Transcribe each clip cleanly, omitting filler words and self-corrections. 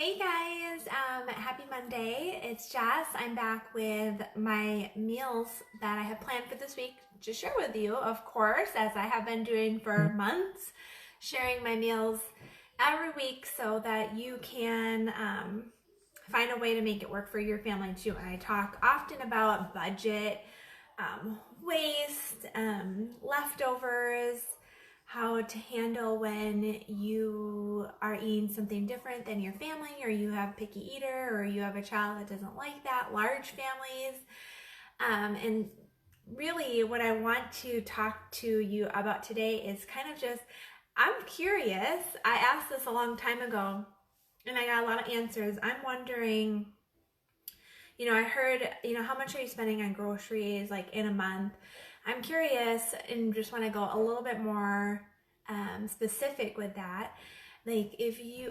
Hey guys, happy Monday. It's Jess. I'm back with my meals that I have planned for this week to share with you, of course, as I have been doing for months, sharing my meals every week so that you can find a way to make it work for your family too. And I talk often about budget, waste, leftovers, how to handle when you are eating something different than your family, or you have a picky eater, or you have a child that doesn't like that, large families. And really, what I want to talk to you about today is kind of just, I'm curious. I asked this a long time ago and I got a lot of answers. I'm wondering, I heard, how much are you spending on groceries like in a month? I'm curious and just want to go a little bit more specific with that. Like,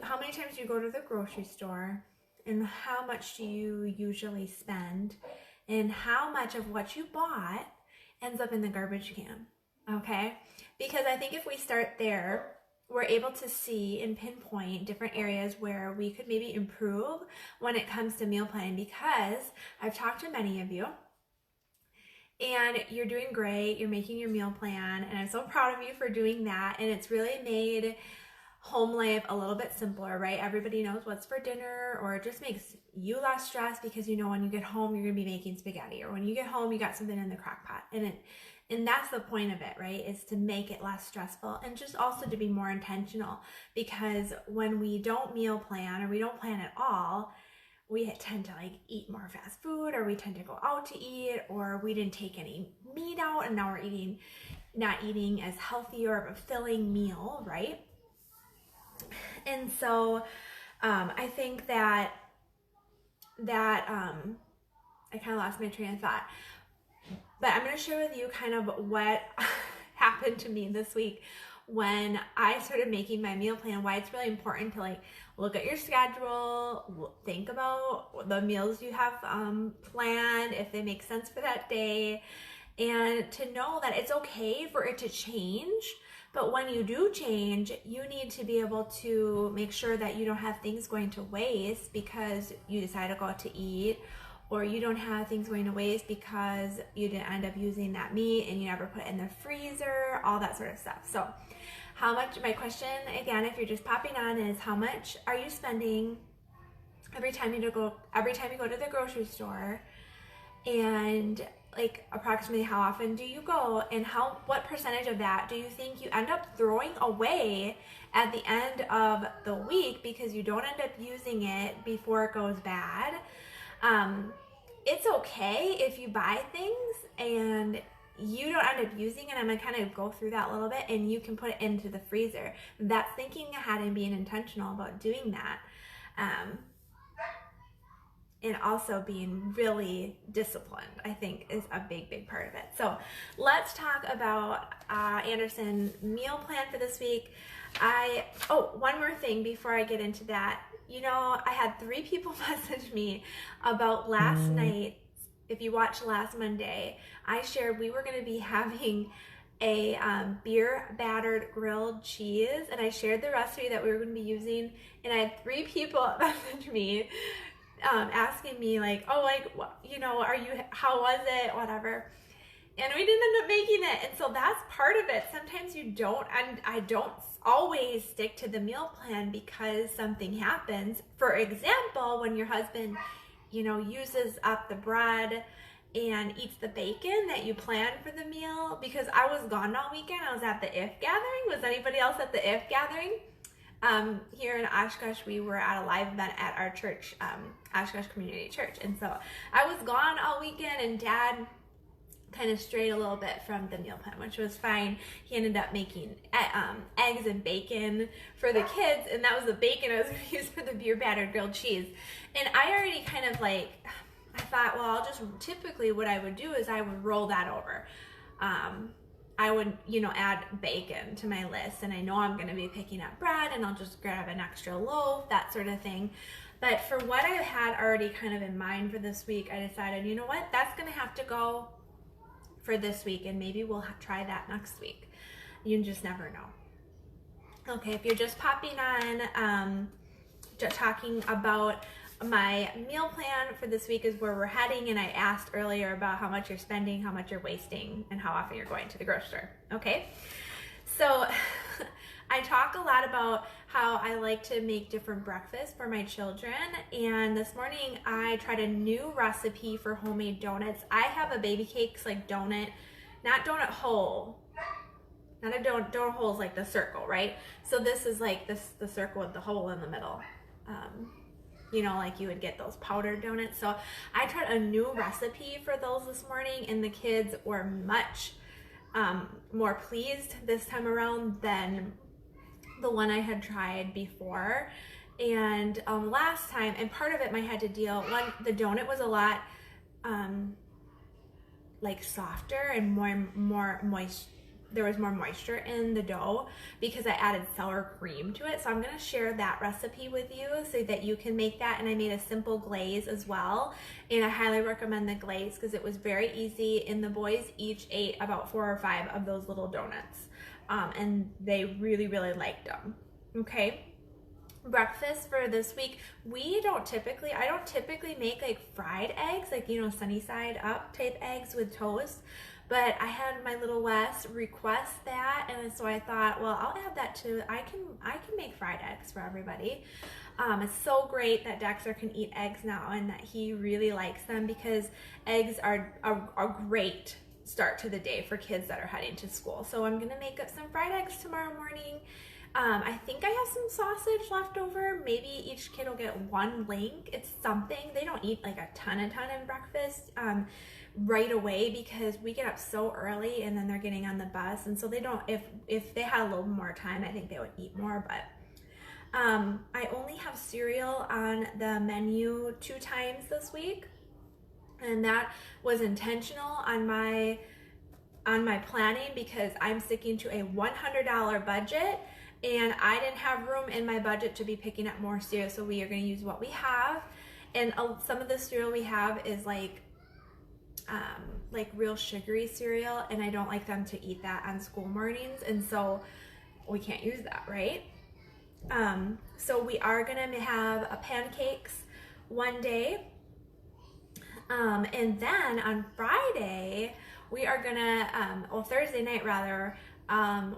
how many times do you go to the grocery store, and how much do you usually spend, and how much of what you bought ends up in the garbage can? Okay? Because I think if we start there, we're able to see and pinpoint different areas where we could maybe improve when it comes to meal planning, because I've talked to many of you and you're doing great. You're making your meal plan, and I'm so proud of you for doing that. And it's really made home life a little bit simpler, right? Everybody knows what's for dinner, or it just makes you less stressed because when you get home, you're gonna be making spaghetti, or when you get home, you got something in the crock pot. And that's the point of it, right? Is to make it less stressful, and just also to be more intentional. Because when we don't meal plan, or we don't plan at all, we tend to eat more fast food, or we tend to go out to eat, or we didn't take any meat out and now we're not eating as healthy or a filling meal, right? And so I think that I kind of lost my train of thought, but I'm going to share with you kind of what happened to me this week when I started making my meal plan, why it's really important to look at your schedule, think about the meals you have planned, if they make sense for that day, and to know that it's okay for it to change. But when you do change, you need to be able to make sure that you don't have things going to waste because you decide to go out to eat, or you don't have things going to waste because you didn't end up using that meat and you never put it in the freezer, all that sort of stuff. So my question again, if you're just popping on, is how much are you spending every time you go to the grocery store, and approximately how often do you go, and what percentage of that do you think you end up throwing away at the end of the week because you don't end up using it before it goes bad? It's okay if you buy things and you don't end up using it. I'm going to kind of go through that a little bit, and you can put it into the freezer. That's thinking ahead and being intentional about doing that. And also being really disciplined, I think, is a big part of it. So let's talk about Anderson meal plan for this week. One more thing before I get into that. I had 3 people message me about last night. If you watched last Monday, I shared we were going to be having a beer battered grilled cheese, and I shared the recipe that we were going to be using, and I had 3 people message me asking me how was it, whatever. And we didn't end up making it. And so that's part of it. Sometimes you don't, and I don't always stick to the meal plan because something happens. For example, when your husband, uses up the bread and eats the bacon that you planned for the meal. Because I was gone all weekend. I was at the IF gathering. Was anybody else at the IF gathering? Here in Oshkosh, we were at a live event at our church, Oshkosh Community Church. And so I was gone all weekend, and Dad kind of strayed a little bit from the meal plan, which was fine. He ended up making eggs and bacon for the kids, and that was the bacon I was going to use for the beer battered grilled cheese. And I already kind of I thought, well, typically what I would do is I would roll that over. I would, add bacon to my list, and I know I'm going to be picking up bread, and I'll just grab an extra loaf, that sort of thing. But for what I had already kind of in mind for this week, I decided, you know what, that's going to have to go for this week, and maybe we'll try that next week. You just never know. Okay, if you're just popping on, talking about my meal plan for this week is where we're heading, and I asked earlier about how much you're spending, how much you're wasting, and how often you're going to the grocery store. Okay, so I talk a lot about how I like to make different breakfasts for my children, and this morning I tried a new recipe for homemade donuts. I have a baby cakes like donut, not donut hole, not a donut hole is like the circle, right? So this is like the circle with the hole in the middle. You know, like you would get those powdered donuts. So I tried a new recipe for those this morning, and the kids were much more pleased this time around than the one I had tried before. And last time, and part of it might had to deal, the donut was a lot like softer and more moist. There was more moisture in the dough because I added sour cream to it. So I'm gonna share that recipe with you so that you can make that. And I made a simple glaze as well. And I highly recommend the glaze because it was very easy, and the boys each ate about 4 or 5 of those little donuts. And they really, really liked them. Okay. Breakfast for this week, I don't typically make like fried eggs, like, you know, sunny side up type eggs with toast. But I had my little Wes request that, and so I thought, well, I'll add that to, I can make fried eggs for everybody. It's so great that Dexter can eat eggs now and that he really likes them, because eggs are a great start to the day for kids that are heading to school. So I'm gonna make up some fried eggs tomorrow morning. I think I have some sausage left over. Maybe each kid will get 1 link. It's something. They don't eat like a ton in breakfast right away because we get up so early and then they're getting on the bus. And so they don't, if they had a little more time, I think they would eat more. But I only have cereal on the menu 2 times this week. And that was intentional on my planning because I'm sticking to a $100 budget. And I didn't have room in my budget to be picking up more cereal, so we are going to use what we have. And some of the cereal we have is like real sugary cereal, and I don't like them to eat that on school mornings, and so we can't use that, right? So we are going to have pancakes one day, and then on Friday we are going to, Thursday night rather,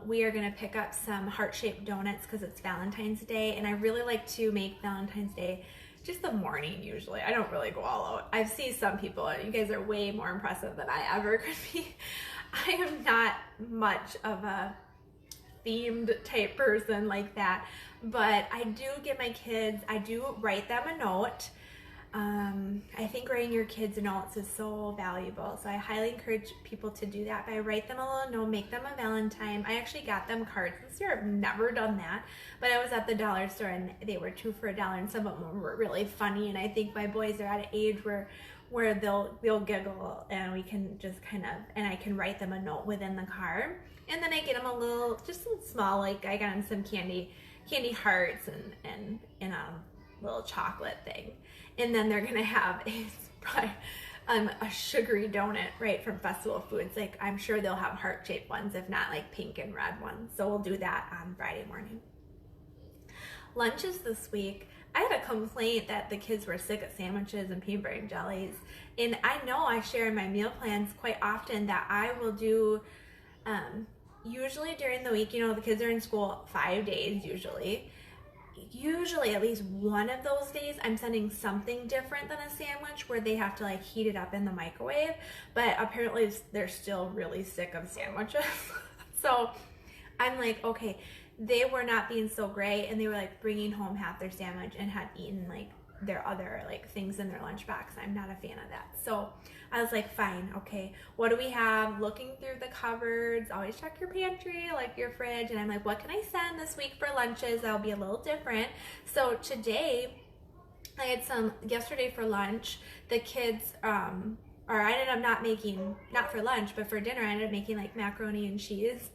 we are going to pick up some heart-shaped donuts because it's Valentine's Day, and I really like to make Valentine's Day just the morning usually. I don't really go all out. I've seen some people, and you guys are way more impressive than I ever could be. I am not much of a themed type person like that, but I do give my kids, I do write them a note. I think writing your kids notes is so valuable, so I highly encourage people to do that. But I write them a little note, make them a Valentine. I actually got them cards this year. I've never done that, but I was at the dollar store and they were 2 for $1, and some of them were really funny. And I think my boys are at an age where they'll giggle, and we can just kind of, and I can write them a note within the card, and then I get them a little, just a small, like I got them some candy hearts and a little chocolate thing. And then they're gonna have a sugary donut right from Festival Foods. Like, I'm sure they'll have heart-shaped ones, if not like pink and red ones. So we'll do that on Friday morning. Lunches this week, I had a complaint that the kids were sick of sandwiches and peanut butter and jellies. And I know I share in my meal plans quite often that I will do, usually during the week, you know, the kids are in school 5 days usually at least one of those days I'm sending something different than a sandwich where they have to like heat it up in the microwave, but apparently they're still really sick of sandwiches. So I'm like, okay, they were not being so great, and they were like bringing home half their sandwich and had eaten like their other like things in their lunchbox. I'm not a fan of that. So I was like, fine, okay, what do we have? Looking through the cupboards, always check your pantry, like your fridge, and I'm like, what can I send this week for lunches that'll be a little different? So today, I had some, yesterday for lunch, the kids, or I ended up not for lunch, but for dinner, I ended up making like macaroni and cheese.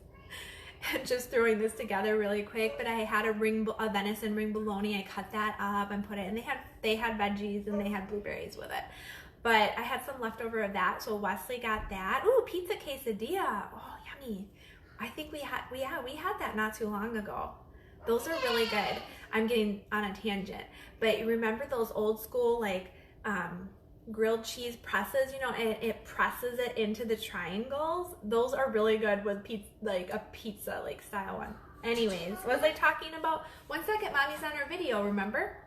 And just throwing this together really quick, but I had a venison ring bologna. I cut that up and put it, and they had veggies and they had blueberries with it. But I had some leftover of that, so Wesley got that. Ooh, pizza quesadilla. Oh, yummy. I think we had that not too long ago. Those are really good. I'm getting on a tangent, but remember those old school like grilled cheese presses, you know, and it presses it into the triangles. Those are really good with pizza, like a pizza like style one. Anyways, what was I talking about? One second, Mommy's on her video, remember?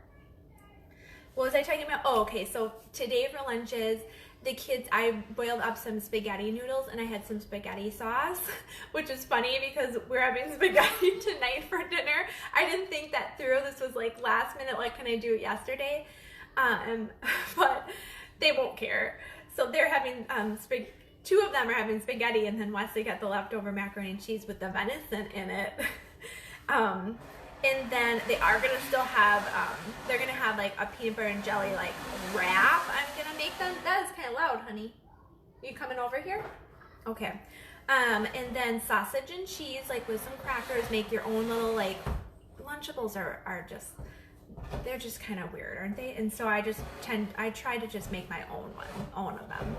What was I talking about? Oh, okay, so today for lunches, the kids, I boiled up some spaghetti noodles and I had some spaghetti sauce, which is funny because we're having spaghetti tonight for dinner. I didn't think that through. This was like last minute, like, can I do it yesterday? But they won't care. So they're having, two of them are having spaghetti, and then Wesley got the leftover macaroni and cheese with the venison in it. And then they are gonna still have, they're gonna have like a peanut butter and jelly like wrap. I'm gonna make them. That is kind of loud, honey. You coming over here? Okay. And then sausage and cheese, like with some crackers. Make your own little like Lunchables are just, they're just kind of weird, aren't they? And so I try to just make my own of them.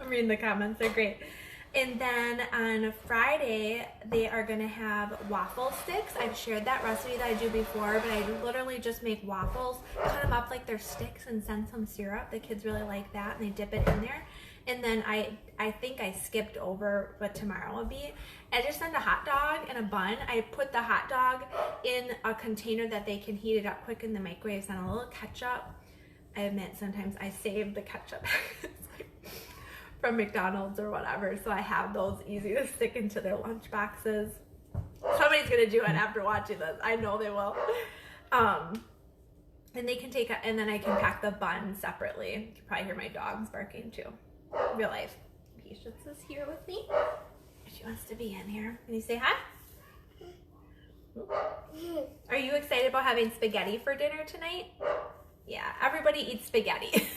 I'm reading the comments, they're great. And then on Friday, they are gonna have waffle sticks. I've shared that recipe that I do before, but I literally just make waffles, cut them up like they're sticks and send some syrup. The kids really like that, and they dip it in there. And then I think I skipped over what tomorrow will be. I just send a hot dog and a bun. I put the hot dog in a container that they can heat it up quick in the microwave, and a little ketchup. I admit sometimes I save the ketchup from McDonald's or whatever, so I have those easy to stick into their lunch boxes. Somebody's gonna do it after watching this. I know they will. And they can take and then I can pack the bun separately. You can probably hear my dogs barking too. Real life. Patience is here with me. She wants to be in here. Can you say hi? Are you excited about having spaghetti for dinner tonight? Yeah, everybody eats spaghetti.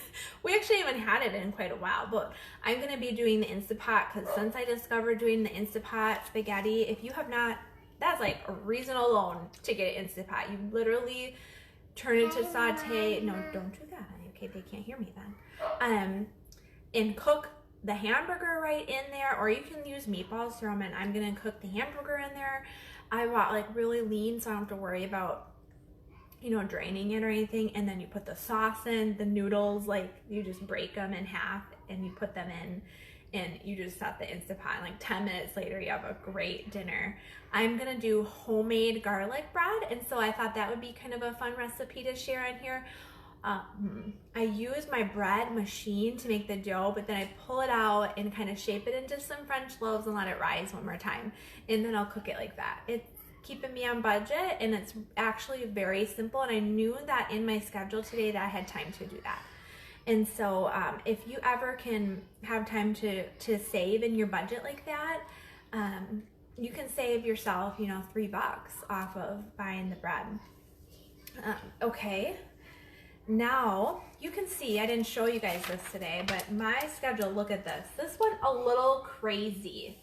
We actually haven't had it in quite a while, but I'm gonna be doing the Instapot because since I discovered doing the Instapot spaghetti, if you have not, that's like a reason alone to get an Instapot. You literally turn it to saute. No, don't do that, honey. Okay, they can't hear me then. And cook the hamburger right in there, or you can use meatballs, throw them in. I'm gonna cook the hamburger in there. I bought like really lean, so I don't have to worry about, you know, draining it or anything. And then you put the sauce in, the noodles, like you just break them in half and you put them in and you just set the Instapot, and like 10 minutes later you have a great dinner. I'm gonna do homemade garlic bread, and so I thought that would be kind of a fun recipe to share on here. I use my bread machine to make the dough, but then I pull it out and kind of shape it into some French loaves and let it rise one more time, and then I'll cook it like that. It's keeping me on budget, and it's actually very simple, and I knew that in my schedule today that I had time to do that. And so if you ever can have time to save in your budget like that, you can save yourself, you know, $3 off of buying the bread. Okay, now you can see, I didn't show you guys this today, but my schedule, look at this. This went a little crazy.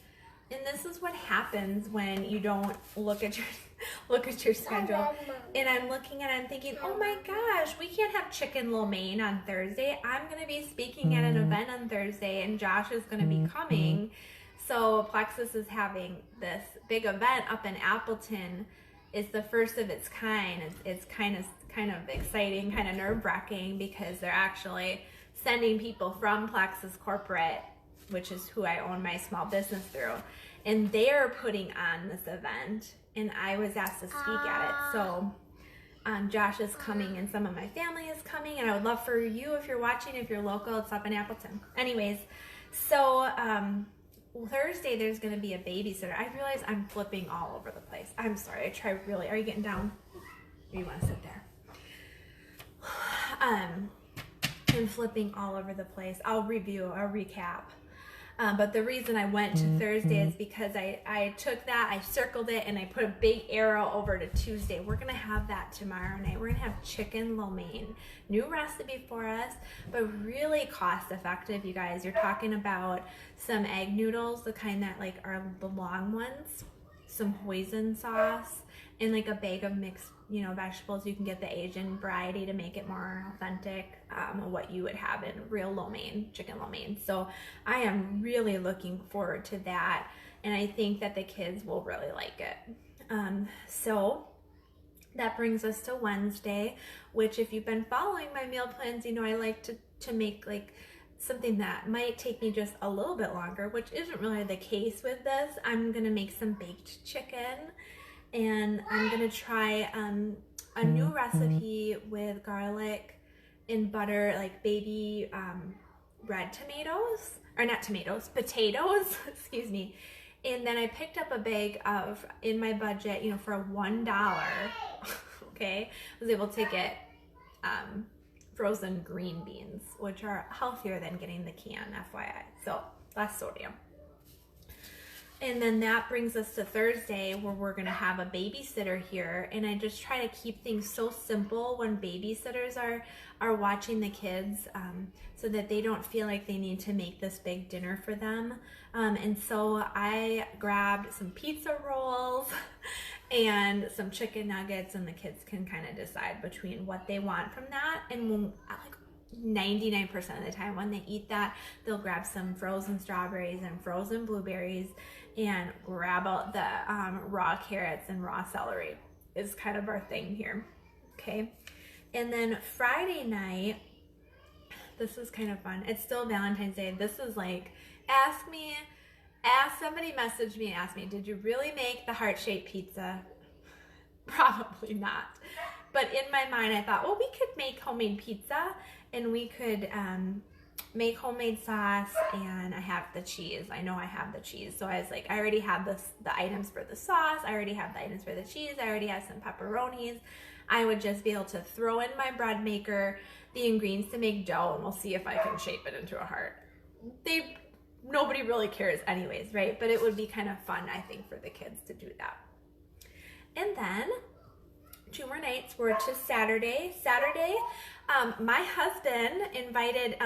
And this is what happens when you don't look at your schedule. And I'm looking and I'm thinking, oh my gosh, we can't have chicken lo mein on Thursday. I'm going to be speaking at an event on Thursday, and Josh is going to be coming. So Plexus is having this big event up in Appleton. It's the first of its kind. It's kind of exciting, kind of nerve-wracking, because they're actually sending people from Plexus Corporate, which is who I own my small business through, and they're putting on this event, and I was asked to speak at it. So Josh is coming, and some of my family is coming, and I would love for you, if you're watching, if you're local, it's up in Appleton. Anyways, so Thursday there's going to be a babysitter. I realize I'm flipping all over the place. I'm sorry. I try really. Are you getting down? Or you want to sit there? I'm flipping all over the place. I'll recap. But the reason I went to Thursday is because I took that, I circled it, and I put a big arrow over to Tuesday. We're going to have that tomorrow night. We're going to have chicken lo mein. New recipe for us, but really cost effective, you guys. You're talking about some egg noodles, the kind that like are the long ones, some hoisin sauce, and like a bag of mixed, you know, vegetables. You can get the Asian variety to make it more authentic, what you would have in real lo mein, chicken lo mein. So I am really looking forward to that. and I think that the kids will really like it. So that brings us to Wednesday, which if you've been following my meal plans, you know I like to make like something that might take me just a little bit longer, which isn't really the case with this. I'm gonna make some baked chicken, and I'm gonna try a new recipe with garlic and butter, like baby red tomatoes, or not tomatoes, potatoes, excuse me. And then I picked up a bag of, in my budget, you know, for $1, okay, I was able to get frozen green beans, which are healthier than getting the can, FYI, so less sodium. And then that brings us to Thursday, where we're gonna have a babysitter here, and I just try to keep things so simple when babysitters are watching the kids, so that they don't feel like they need to make this big dinner for them. And so I grabbed some pizza rolls and some chicken nuggets, and the kids can kind of decide between what they want from that. And when, like 99% of the time when they eat that, they'll grab some frozen strawberries and frozen blueberries and grab out the raw carrots and raw celery is kind of our thing here, okay? And then Friday night, this is kind of fun. It's still Valentine's Day. This is like, somebody messaged me and asked me, did you really make the heart-shaped pizza? Probably not. But in my mind, I thought, well, we could make homemade pizza, and we could make homemade sauce, and I have the cheese. I know I have the cheese. So I was like, I already have the items for the sauce. I already have the items for the cheese. I already have some pepperonis. I would just be able to throw in my bread maker, the ingredients to make dough, and we'll see if I can shape it into a heart. Nobody really cares anyways, right? But it would be kind of fun, I think, for the kids to do that. And then 2 more nights, we're to Saturday. My husband invited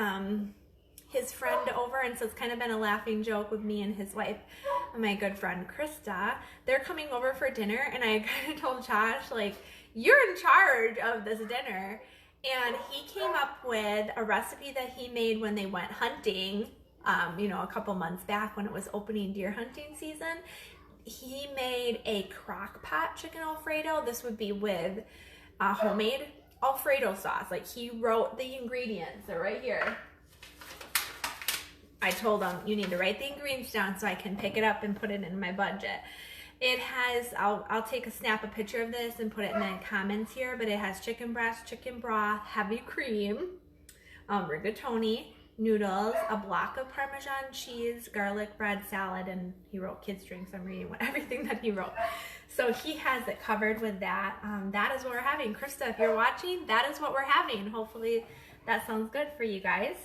his friend over, and so it's kind of been a laughing joke with me and his wife, my good friend Krista. They're coming over for dinner, and I kind of told Josh, like, you're in charge of this dinner. And he came up with a recipe that he made when they went hunting, you know, a couple months back when it was opening deer hunting season. He made a crock pot chicken Alfredo. This would be with homemade Alfredo sauce. Like, he wrote the ingredients. They're right here. I told him, you need to write the ingredients down so I can pick it up and put it in my budget. It has, I'll snap a picture of this and put it in the comments here, but it has chicken breast, chicken broth, heavy cream, rigatoni, noodles, a block of Parmesan cheese, garlic bread, salad, and he wrote kids drinks. I'm reading everything that he wrote. So he has it covered with that. That is what we're having. Krista, if you're watching, that is what we're having. Hopefully that sounds good for you guys.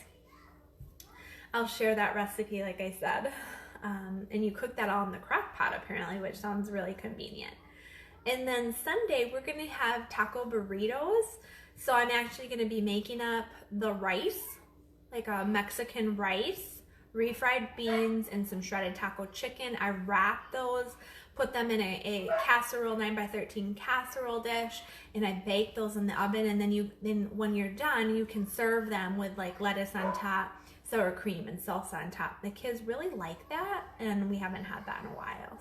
I'll share that recipe, like I said. And you cook that all in the crock pot apparently, which sounds really convenient. And then Sunday, we're gonna have taco burritos. So I'm actually gonna be making up the rice, like a Mexican rice, refried beans, and some shredded taco chicken. I wrap those, put them in a casserole, 9x13 casserole dish, and I bake those in the oven. And then when you're done, you can serve them with like lettuce on top, sour cream, and salsa on top. The kids really like that, and we haven't had that in a while.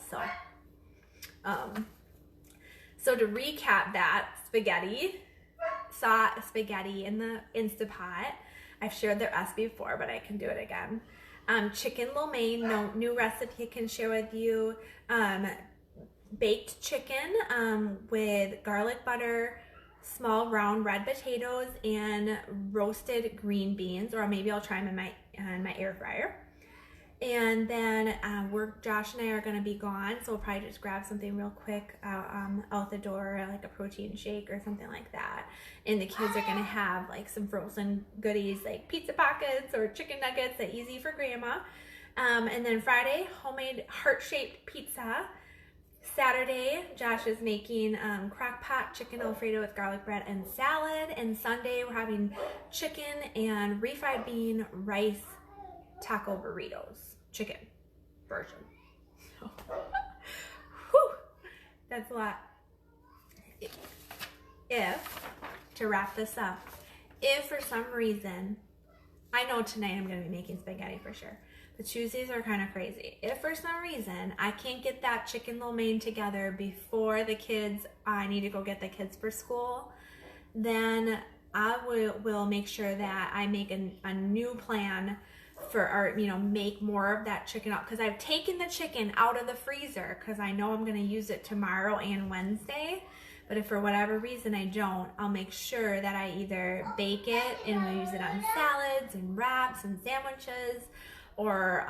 So to recap that, spaghetti in the Instapot. I've shared the recipe before, but I can do it again. Chicken lo mein, no new recipe I can share with you. Baked chicken with garlic butter, small round red potatoes, and roasted green beans, or maybe I'll try them in my air fryer. And then Josh and I are going to be gone, so we'll probably just grab something real quick out the door, like a protein shake or something like that. And the kids are going to have like some frozen goodies like pizza pockets or chicken nuggets, that easy for grandma. And then Friday, homemade heart-shaped pizza. Saturday, Josh is making crock pot chicken Alfredo with garlic bread and salad. And Sunday, we're having chicken and refried bean rice taco burritos, chicken version. So, whew, that's a lot. To wrap this up, if for some reason, I know tonight I'm going to be making spaghetti for sure, But Tuesdays are kind of crazy. If for some reason I can't get that chicken lo mein together before the kids, I need to go get the kids for school, then I will make sure that I make a new plan for our, make more of that chicken out, because I've taken the chicken out of the freezer because I know I'm going to use it tomorrow and Wednesday. But if for whatever reason I don't, I'll make sure that I either bake it and we'll use it on salads and wraps and sandwiches, or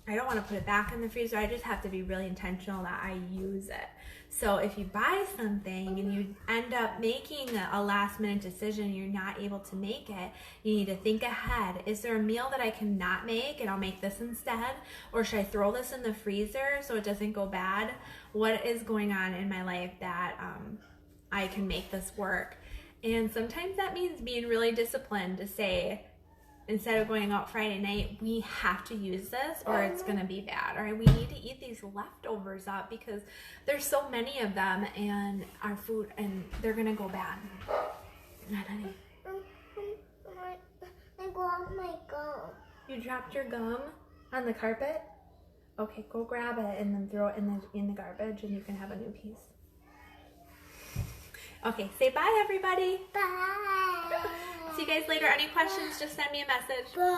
I don't want to put it back in the freezer. I just have to be really intentional that I use it. So if you buy something and you end up making a last minute decision, you're not able to make it, you need to think ahead. Is there a meal that I cannot make and I'll make this instead? Or should I throw this in the freezer so it doesn't go bad? What is going on in my life that I can make this work? And sometimes that means being really disciplined to say, instead of going out Friday night, we have to use this or it's going to be bad. Or we need to eat these leftovers up because there's so many of them and our food, and they're going to go bad. Not honey. I dropped my gum. You dropped your gum on the carpet? Okay, go grab it and then throw it in the garbage and you can have a new piece. Okay, say bye everybody. Bye. See you guys later. Any questions, just send me a message. Bye.